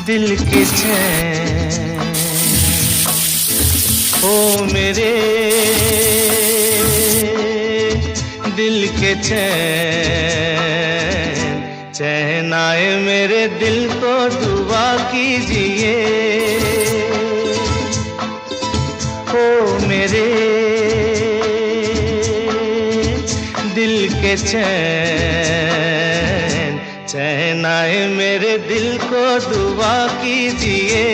दिल के चैन, ओ मेरे दिल के चैन, चैन आए मेरे दिल को दुआ कीजिए। ओ मेरे दिल के चैन, चैन आए मेरे दिल को दुआ कीजिए।